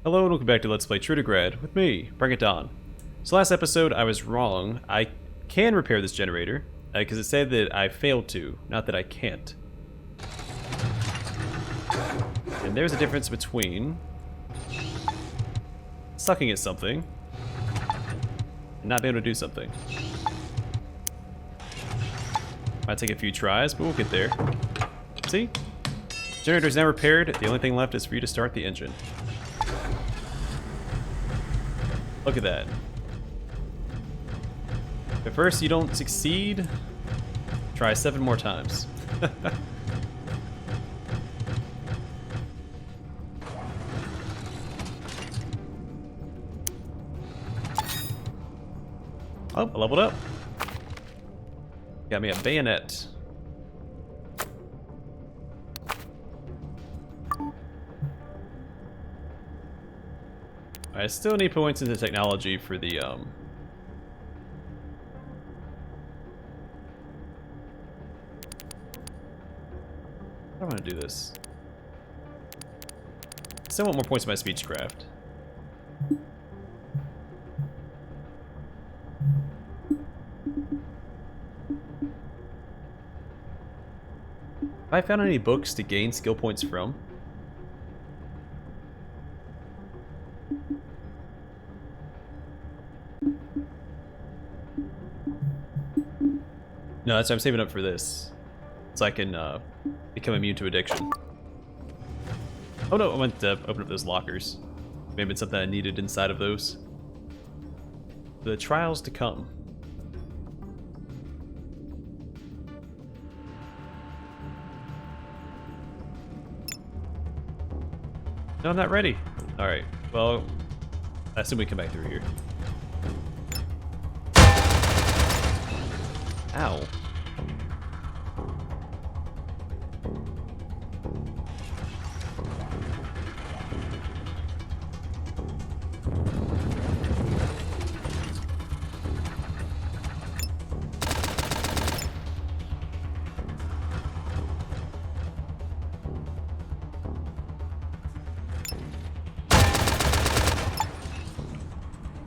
Hello and welcome back to Let's Play Trudograd with me, BringItDon. So last episode I was wrong. I can repair this generator, because it said that I failed to, not that I can't. And there's a difference between sucking at something and not being able to do something. Might take a few tries, but we'll get there. See? Generator's now repaired. The only thing left is for you to start the engine. Look at that. If at first you don't succeed, try 7 more times. Oh, I leveled up. Got me a bayonet. I still need points into technology for the I don't want to do this. Still want more points in my speechcraft. Have I found any books to gain skill points from? No, that's why I'm saving up for this. So I can become immune to addiction. Oh no, I went to open up those lockers. Maybe it's something I needed inside of those. The trials to come. No, I'm not ready. Alright, well, I assume we come back through here. Ow.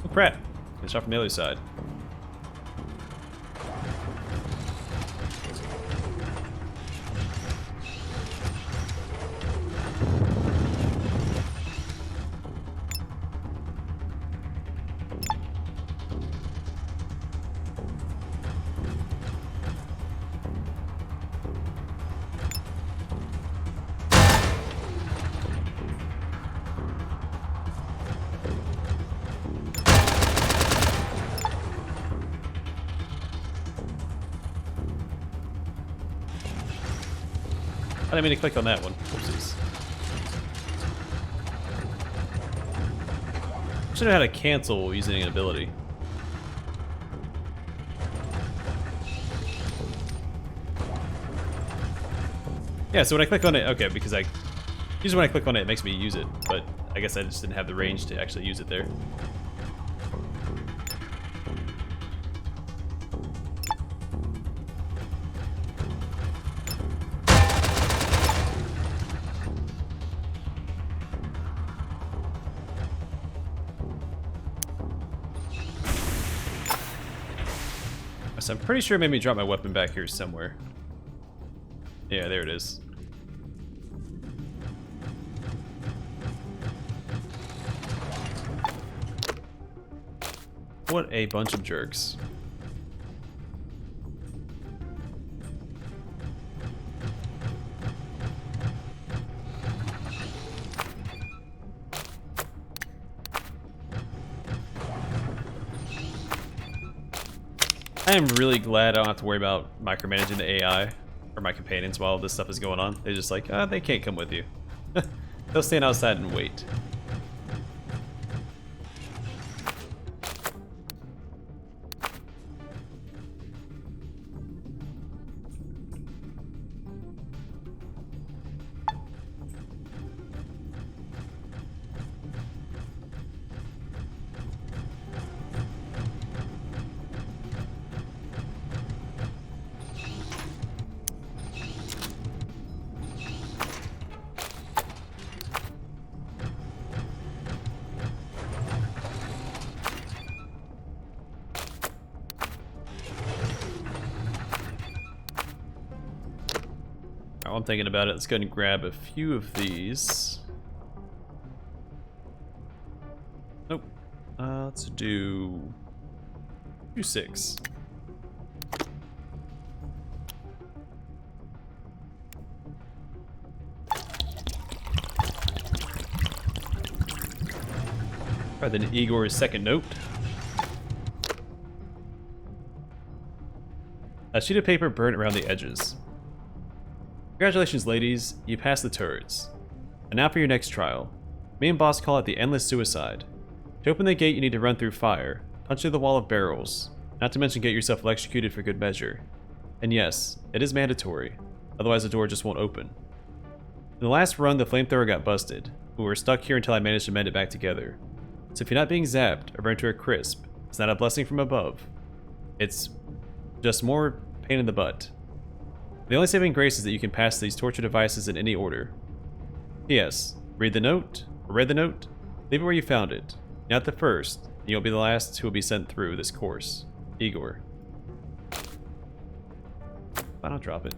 Oh crap. Get shot from the other side. I didn't mean to click on that one. Oopsies. Should have had a cancel using an ability. Yeah, so when I click on it, okay, because usually when I click on it, it makes me use it, but I guess I just didn't have the range to actually use it there. So I'm pretty sure it made me drop my weapon back here somewhere. Yeah, there it is. What a bunch of jerks. I am really glad I don't have to worry about micromanaging the AI or my companions while this stuff is going on. They're just like, they can't come with you. They'll stand outside and wait. While I'm thinking about it, let's go ahead and grab a few of these. Nope. Let's do 6. Rather than Igor's second note. A sheet of paper burnt around the edges. Congratulations, ladies. You passed the turrets. And now for your next trial. Me and boss call it the Endless Suicide. To open the gate, you need to run through fire, punch through the wall of barrels, not to mention get yourself electrocuted for good measure. And yes, it is mandatory, otherwise the door just won't open. In the last run, the flamethrower got busted, but we were stuck here until I managed to mend it back together. So if you're not being zapped or burned to a crisp, it's not a blessing from above. It's just more pain in the butt. The only saving grace is that you can pass these torture devices in any order. P.S. Read the note, or read the note, leave it where you found it. Not the first, and you'll be the last who will be sent through this course. Igor. Why not drop it?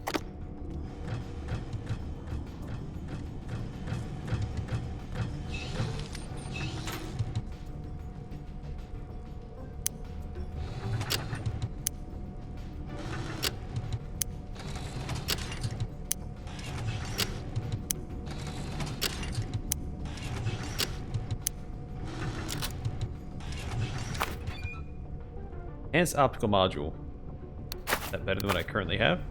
Enhanced optical module. Is that better than what I currently have?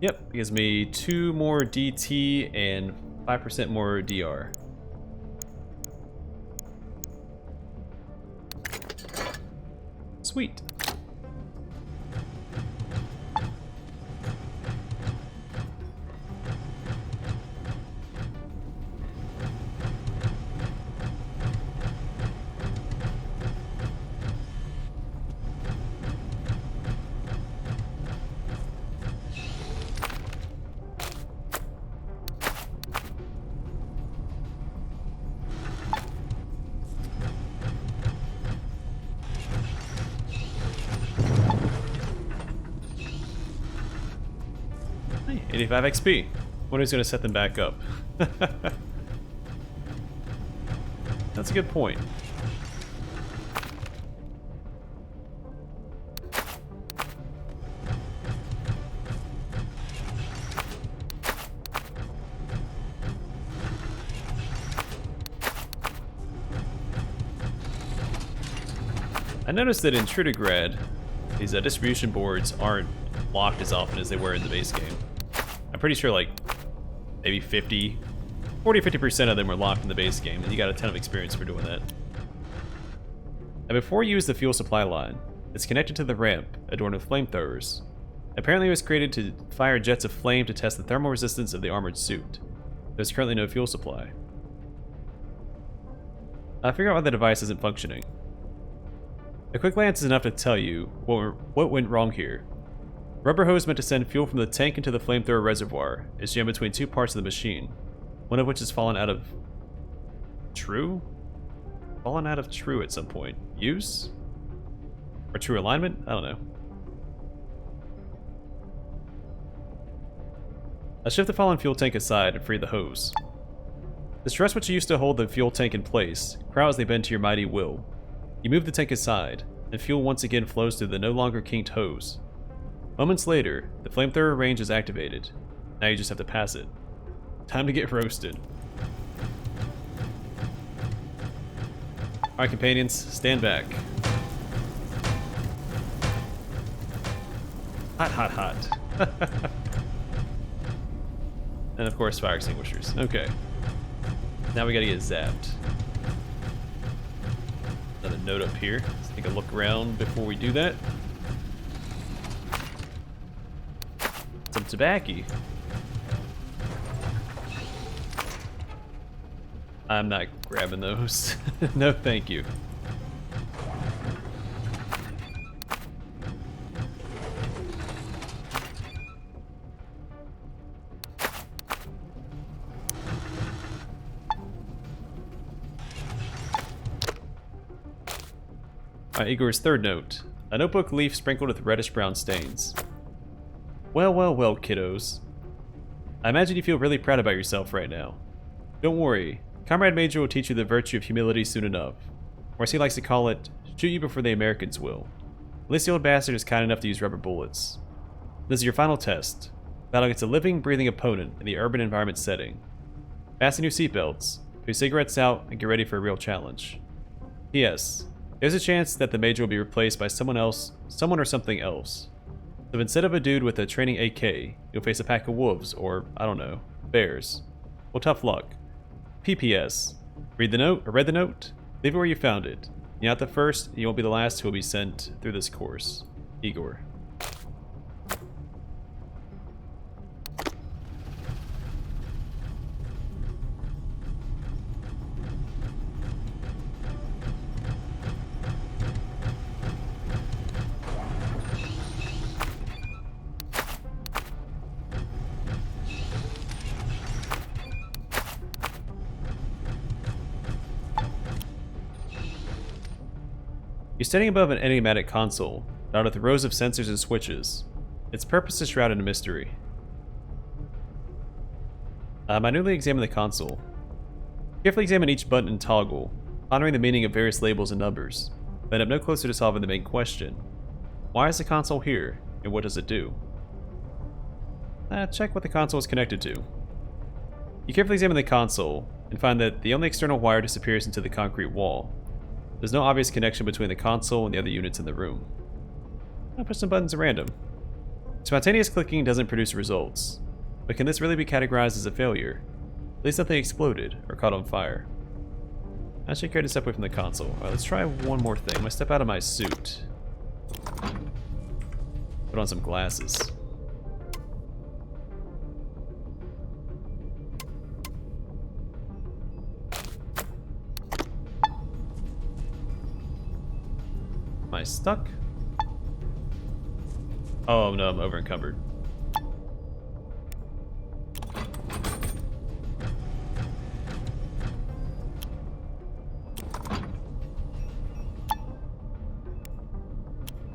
Yep, gives me 2 more DT and 5% more DR. Sweet. Hey, 85 XP. What is going to set them back up? That's a good point. I noticed that in Trudograd, these distribution boards aren't locked as often as they were in the base game. I'm pretty sure like maybe 40 or 50% of them were locked in the base game, and you got a ton of experience for doing that. And before you use the fuel supply line, it's connected to the ramp, adorned with flamethrowers. Apparently it was created to fire jets of flame to test the thermal resistance of the armored suit. There's currently no fuel supply. I figure out why the device isn't functioning. A quick glance is enough to tell you what went wrong here. Rubber hose meant to send fuel from the tank into the flamethrower reservoir is jammed between 2 parts of the machine, one of which has fallen out of... True? Fallen out of true at some point. Use? Or true alignment? I don't know. I shift the fallen fuel tank aside and free the hose. The stress which used to hold the fuel tank in place crowds they bend to your mighty will. You move the tank aside, and fuel once again flows through the no longer kinked hose. Moments later, the flamethrower range is activated. Now you just have to pass it. Time to get roasted. Alright, companions, stand back. Hot, hot, hot. And of course, fire extinguishers. Okay. Now we gotta get zapped. Another note up here. Let's take a look around before we do that. Some tobacco. I'm not grabbing those. No, thank you. Igor's third note. A notebook leaf sprinkled with reddish-brown stains. Well, well, well, kiddos. I imagine you feel really proud about yourself right now. Don't worry, Comrade Major will teach you the virtue of humility soon enough. Or as he likes to call it, shoot you before the Americans will. At least the old bastard is kind enough to use rubber bullets. This is your final test. Battle against a living, breathing opponent in the urban environment setting. Fasten your seatbelts, put your cigarettes out, and get ready for a real challenge. P.S. There's a chance that the Major will be replaced by someone else, someone or something else. So instead of a dude with a training AK, you'll face a pack of wolves, or, I don't know, bears. Well, tough luck. P.P.S. Read the note, or read the note? Leave it where you found it. You're not the first, and you won't be the last who will be sent through this course. Igor. You're standing above an enigmatic console, dotted with rows of sensors and switches. Its purpose is shrouded in mystery. Minutely examine the console. Carefully examine each button and toggle, pondering the meaning of various labels and numbers, but end up no closer to solving the main question. Why is the console here, and what does it do? Check what the console is connected to. You carefully examine the console, and find that the only external wire disappears into the concrete wall. There's no obvious connection between the console and the other units in the room. I'll push some buttons at random. Spontaneous clicking doesn't produce results, but can this really be categorized as a failure? At least nothing exploded or caught on fire. I should care to step away from the console. Alright, let's try one more thing. I'm gonna step out of my suit. Put on some glasses. Am I stuck? Oh no, I'm over encumbered.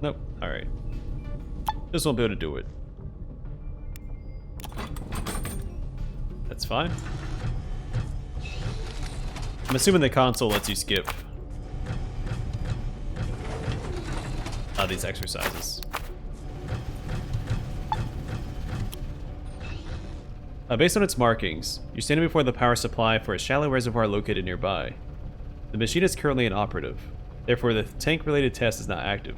Nope, alright. Just won't be able to do it. That's fine. I'm assuming the console lets you skip these exercises. Based on its markings, you're standing before the power supply for a shallow reservoir located nearby. The machine is currently inoperative, therefore the tank-related test is not active.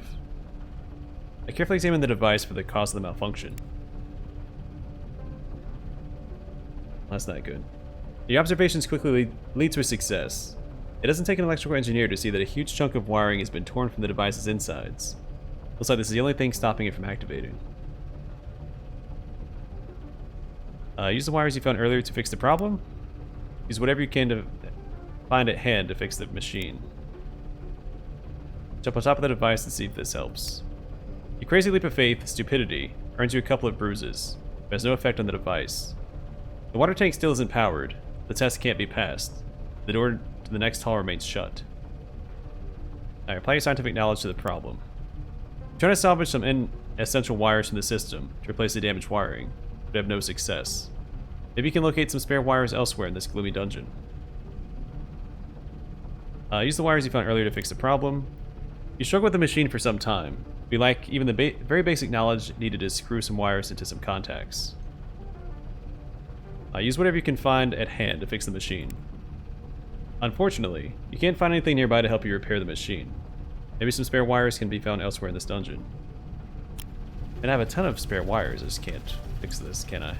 I carefully examine the device for the cause of the malfunction. That's not good. Your observations quickly lead to a success. It doesn't take an electrical engineer to see that a huge chunk of wiring has been torn from the device's insides. Looks like this is the only thing stopping it from activating. Use the wires you found earlier to fix the problem. Use whatever you can to find at hand to fix the machine. Jump on top of the device and see if this helps. Your crazy leap of faith, stupidity, earns you a couple of bruises, but has no effect on the device. The water tank still isn't powered. The test can't be passed. The door to the next hall remains shut. Alright, apply your scientific knowledge to the problem. Try to salvage some essential wires from the system to replace the damaged wiring, but have no success. Maybe you can locate some spare wires elsewhere in this gloomy dungeon. Use the wires you found earlier to fix the problem. You struggle with the machine for some time. You lack even the very basic knowledge needed to screw some wires into some contacts. Use whatever you can find at hand to fix the machine. Unfortunately, you can't find anything nearby to help you repair the machine. Maybe some spare wires can be found elsewhere in this dungeon. And I have a ton of spare wires, I just can't fix this, can I?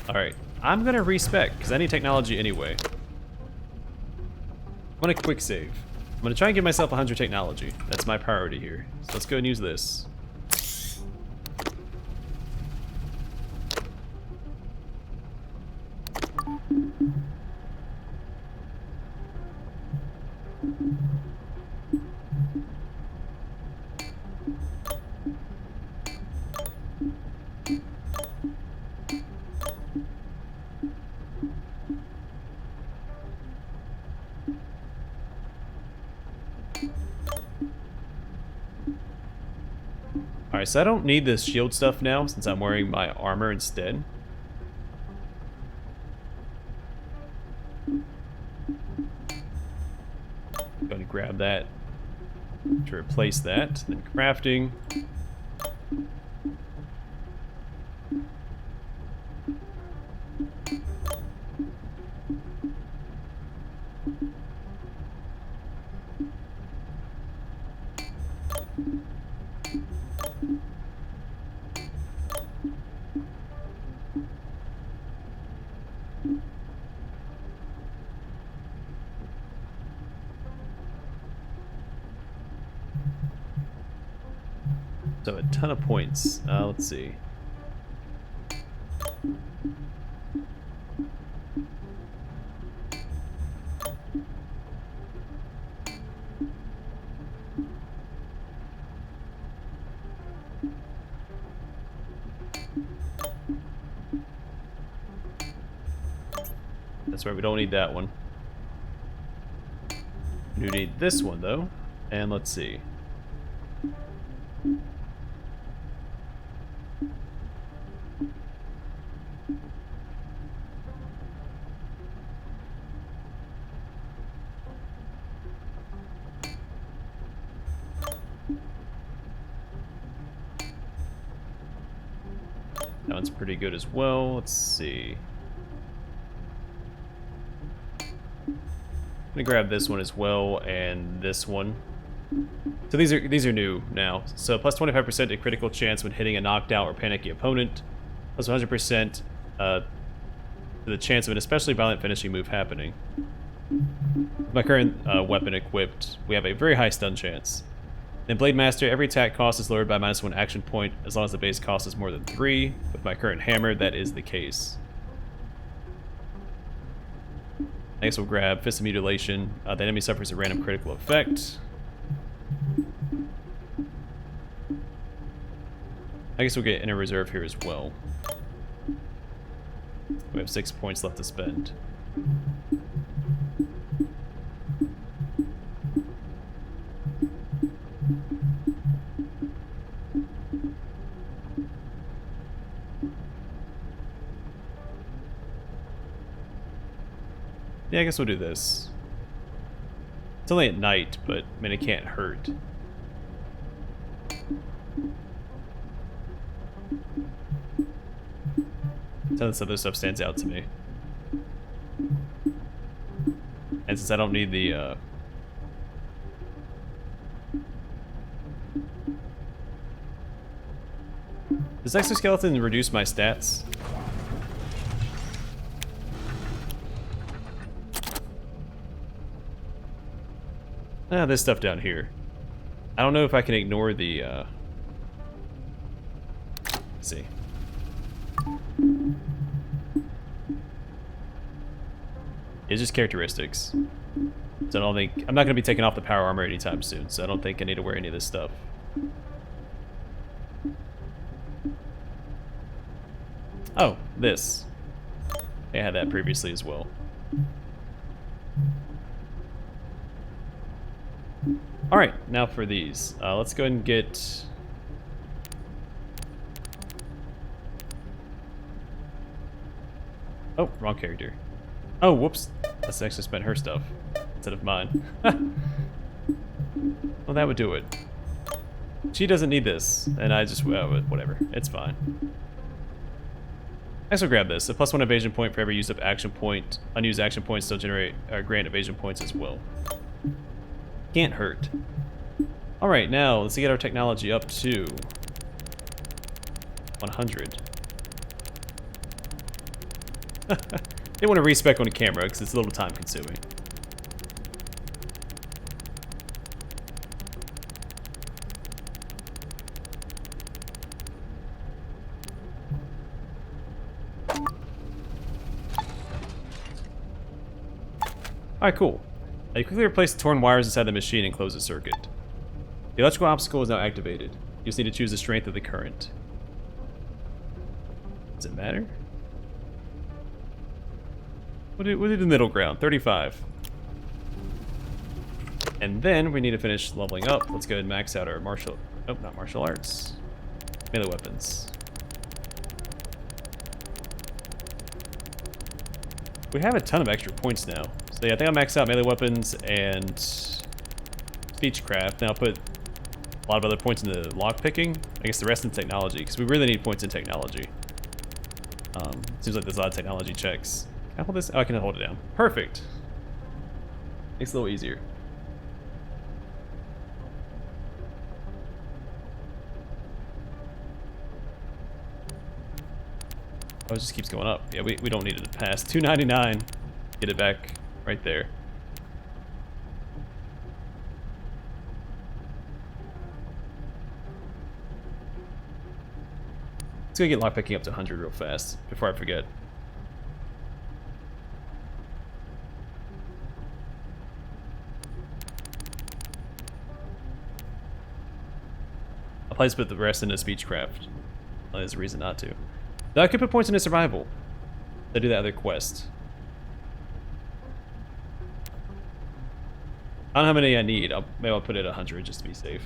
Alright, I'm gonna respec, because I need technology anyway. I'm gonna quick save. I'm gonna try and give myself 100 technology. That's my priority here. So let's go and use this. Alright, so I don't need this shield stuff now since I'm wearing my armor instead. Going to grab that to replace that, then crafting. So a ton of points. Let's see. That's right, we don't need that one. We need this one though. And let's see. That one's pretty good as well. Let's see. I'm gonna grab this one as well and this one. So these are new now. So plus 25% a critical chance when hitting a knocked out or panicky opponent. Plus 100% to the chance of an especially violent finishing move happening. With my current weapon equipped, we have a very high stun chance. In Blade Master, every attack cost is lowered by -1 action point as long as the base cost is more than 3. With my current hammer, that is the case. Next we'll grab Fist of Mutilation. The enemy suffers a random critical effect. I guess we'll get Inner Reserve here as well. We have 6 points left to spend. Yeah, I guess we'll do this. It's only at night, but I mean, it can't hurt. Some of this other stuff stands out to me. And since I don't need the, Does Exoskeleton reduce my stats? Ah, this stuff down here. I don't know if I can ignore the, let's see. It's just characteristics. So I don't think, I'm not going to be taking off the power armor anytime soon, so I don't think I need to wear any of this stuff. Oh, this. I had that previously as well. Alright, now for these. Let's go ahead and get... Oh, wrong character. Oh, whoops. Let's actually spend her stuff instead of mine. Well, that would do it. She doesn't need this, and I just... whatever. It's fine. Next, we'll grab this. A +1 evasion point for every used up action point. Unused action points still generate grant evasion points as well. Can't hurt. Alright, now let's get our technology up to 100. They want to respec on the camera because it's a little time consuming. Alright, cool. Now you quickly replace the torn wires inside the machine and close the circuit. The electrical obstacle is now activated. You just need to choose the strength of the current. Does it matter? What did the middle ground? 35. And then we need to finish leveling up. Let's go ahead and max out our martial Oh, not martial arts. Melee weapons. We have a ton of extra points now. So yeah, I think I'll max out melee weapons and speechcraft. Now I'll put a lot of other points into lockpicking. I guess the rest in technology, because we really need points in technology. Seems like there's a lot of technology checks. Can I hold this? Oh, I can hold it down. Perfect. Makes it a little easier. Oh, it just keeps going up. Yeah, we don't need it to pass. 299. Get it back right there. Let's go get lockpicking up to 100 real fast before I forget. I'll probably just put the rest into speechcraft. Well, there's a reason not to. Now I could put points into survival. To do that other quest. I don't know how many I need. Maybe I'll put it at 100 just to be safe.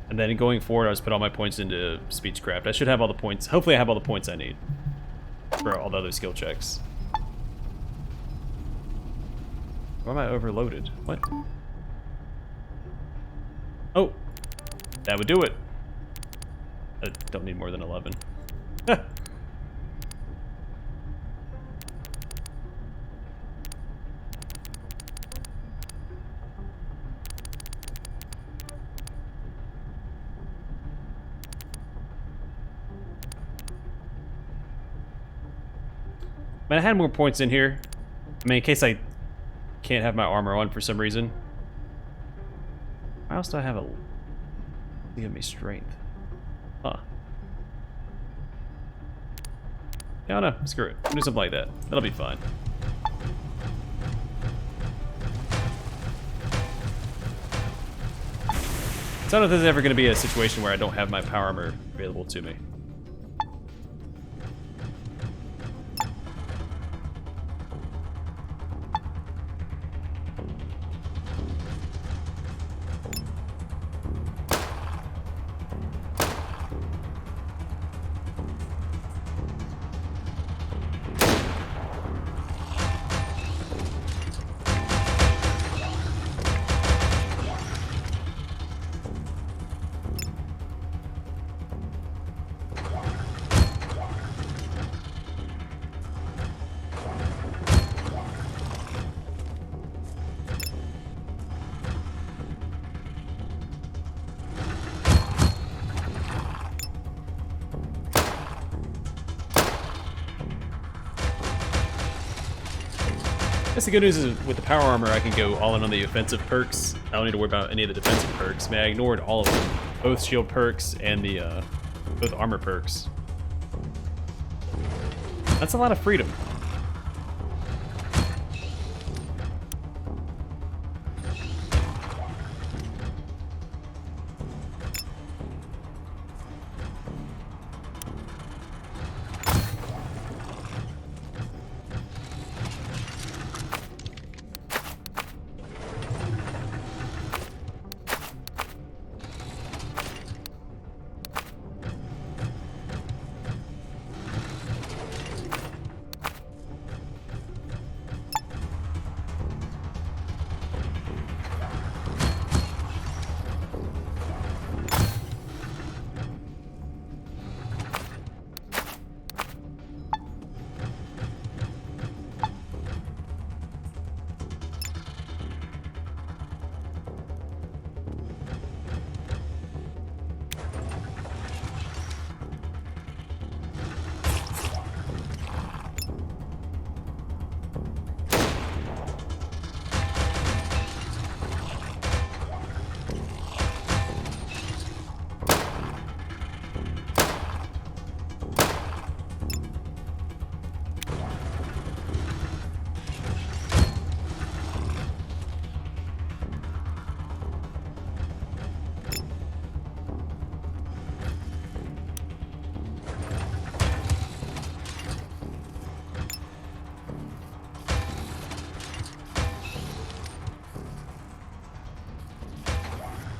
And then going forward, I'll just put all my points into speechcraft. I should have all the points. Hopefully I have all the points I need for all the other skill checks. Why am I overloaded? What? Oh, that would do it. I don't need more than 11. Man, I had more points in here. I mean, in case I can't have my armor on for some reason. Why else do I have a... give me strength? Huh. Yeah, no, screw it. We'll do something like that. That'll be fine. So I don't know if there's ever going to be a situation where I don't have my power armor available to me. I guess the good news is with the power armor, I can go all in on the offensive perks. I don't need to worry about any of the defensive perks. I mean, I ignored all of them. Both shield perks and the both armor perks. That's a lot of freedom.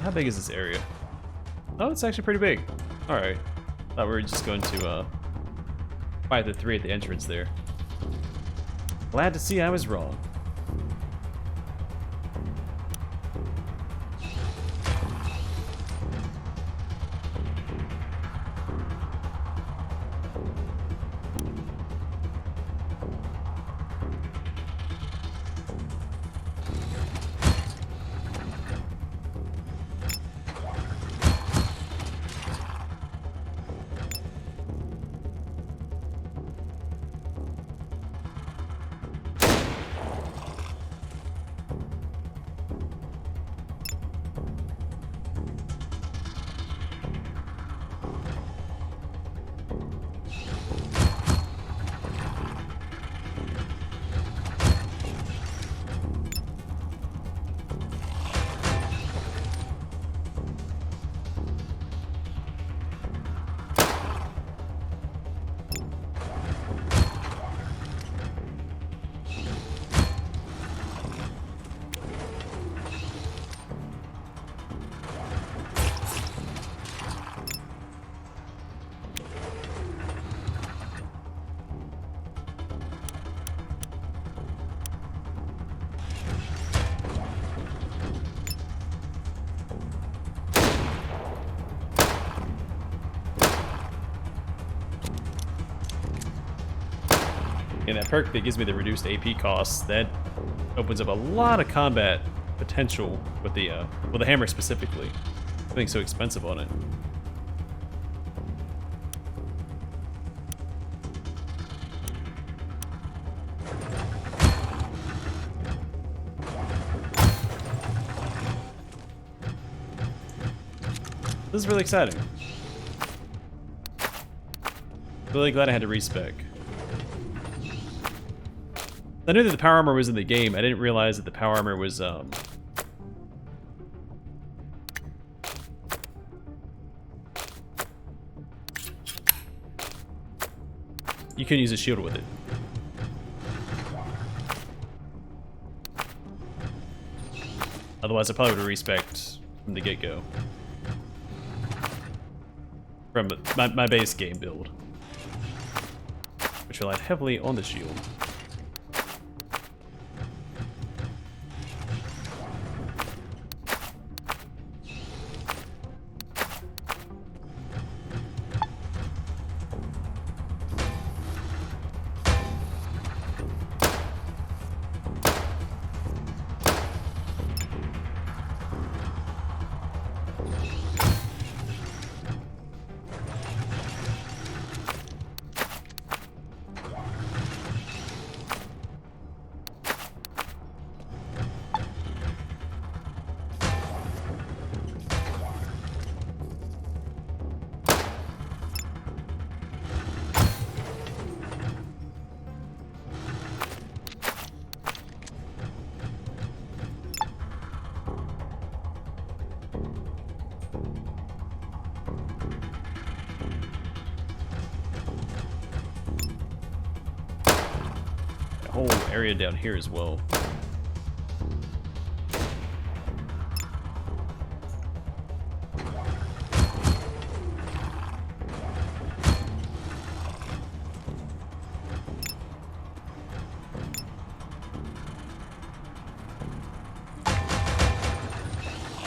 how big is this area? Oh, it's actually pretty big. Alright. Thought we were just going to fight the 3 at the entrance there. Glad to see I was wrong. And that perk that gives me the reduced AP costs, that opens up a lot of combat potential with the hammer specifically. Being so expensive on it. This is really exciting. Really glad I had to respec. I knew that the power armor was in the game. I didn't realize that the power armor was, you couldn't use a shield with it. Otherwise, I probably would have respec'd from the get-go. From my base game build. Which relied heavily on the shield. Whole area down here as well.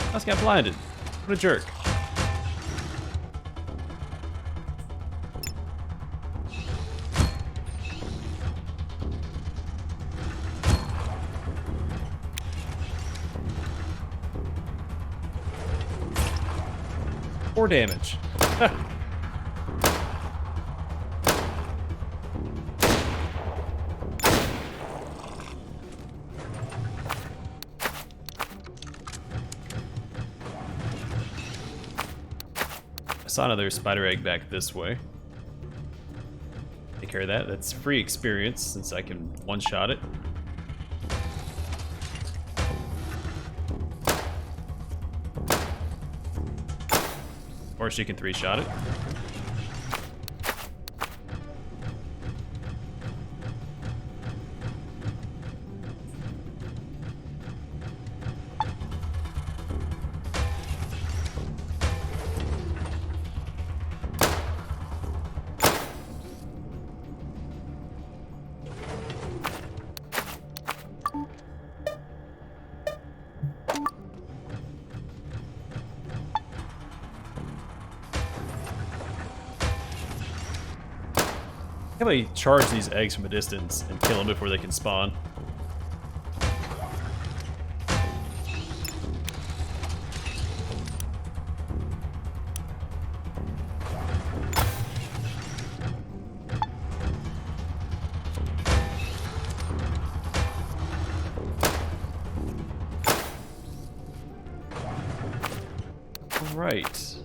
I just got blinded. What a jerk. More damage. I saw another spider egg back this way. Take care of that. That's free experience since I can one-shot it. Or she can three-shot it. how they charge these eggs from a distance and kill them before they can spawn. Right.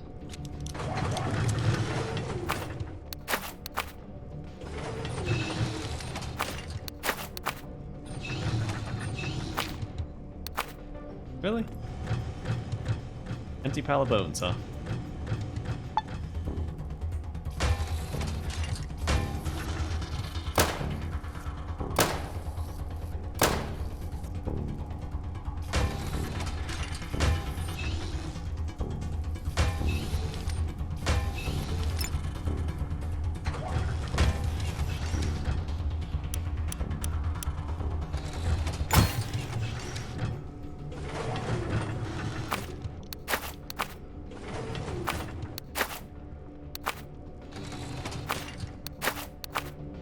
Really? Empty pile of bones, huh?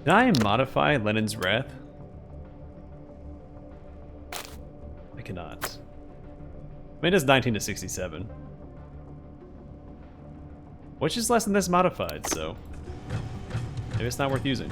Can I modify Lenin's Wrath? I cannot. I mean, it is 19 to 67. Which is less than this modified, so maybe it's not worth using.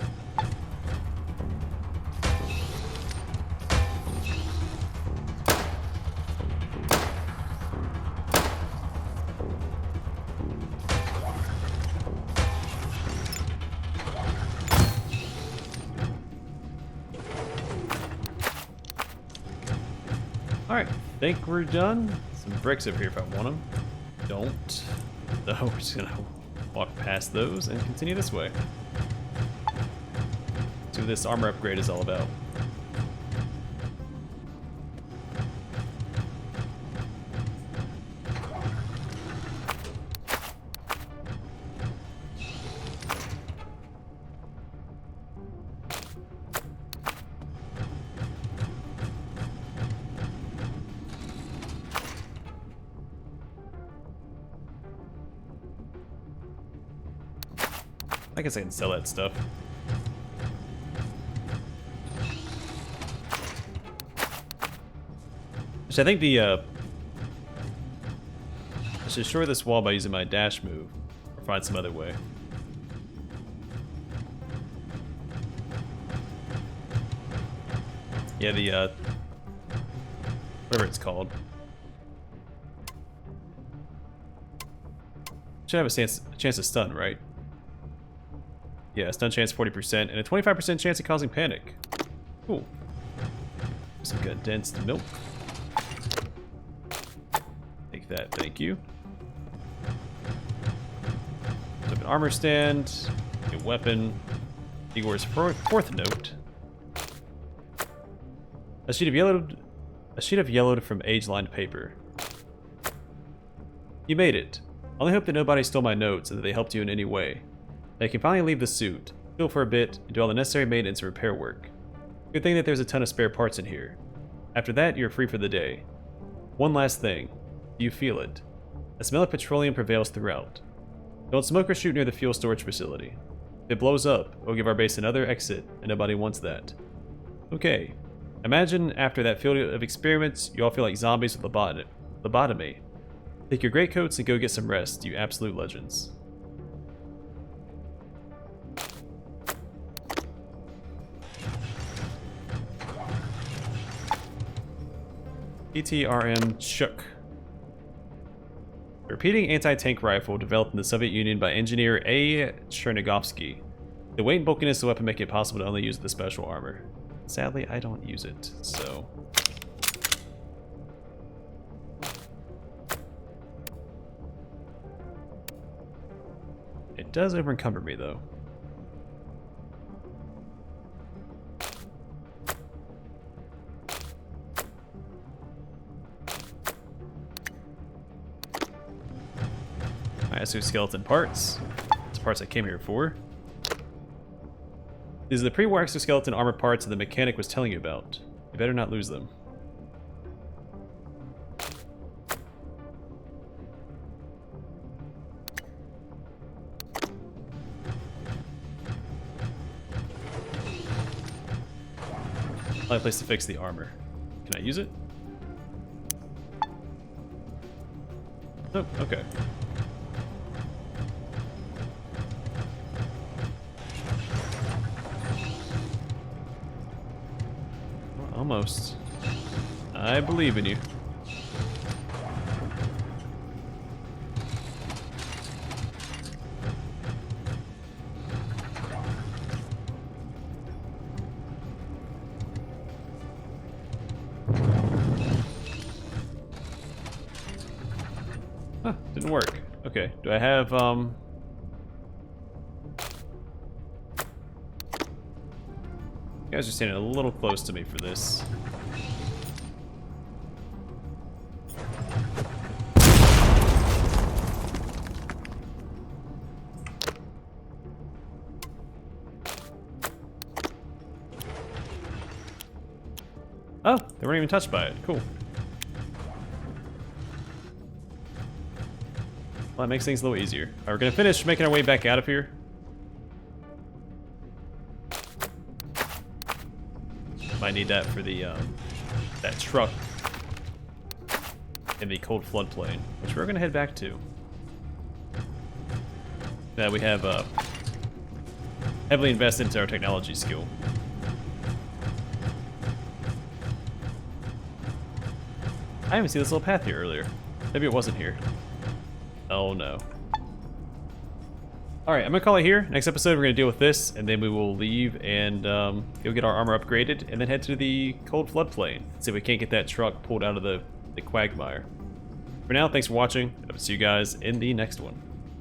Alright, think we're done. Some bricks over here if I want them. Don't. So we're just gonna walk past those and continue this way. See what this armor upgrade is all about. I guess I can sell that stuff. Which I think the I should destroy this wall by using my dash move, or find some other way. Yeah, the whatever it's called. Should have a chance to stun, right? Yeah, stun chance 40% and a 25% chance of causing panic. Cool. Some condensed milk. Take that, thank you. Up an armor stand, a weapon. Igor's fourth note. A sheet of yellowed from age-lined paper. You made it. I only hope that nobody stole my notes and that they helped you in any way. Now you can finally leave the suit, chill for a bit, and do all the necessary maintenance and repair work. Good thing that there's a ton of spare parts in here. After that, you're free for the day. One last thing. Do you feel it? A smell of petroleum prevails throughout. Don't smoke or shoot near the fuel storage facility. If it blows up, it will give our base another exit, and nobody wants that. Okay. Imagine after that field of experiments, you all feel like zombies with lobotomy. Take your greatcoats and go get some rest, you absolute legends. PTRM Chuk. A repeating anti-tank rifle developed in the Soviet Union by engineer A. Chernigovsky. The weight and bulkiness of the weapon make it possible to only use the special armor. Sadly, I don't use it, so... It does over-encumber me, though. Exoskeleton parts. It's parts I came here for. These are the pre-war exoskeleton armor parts that the mechanic was telling you about. You better not lose them. Only place to fix the armor. Can I use it? Oh, okay. Well, almost. I believe in you. Huh, didn't work. Okay, do I have, You guys are standing a little close to me for this. Oh, they weren't even touched by it. Cool. Well, that makes things a little easier. Alright, we're gonna finish making our way back out of here. Might need that for the that truck in the cold floodplain, which we're gonna head back to. Now we have heavily invested into our technology skill. I haven't seen this little path here earlier. Maybe it wasn't here. Oh no. Alright, I'm gonna call it here. Next episode we're gonna deal with this, and then we will leave and go get our armor upgraded, and then head to the cold floodplain. See if we can't get that truck pulled out of the quagmire. For now, thanks for watching. I will see you guys in the next one.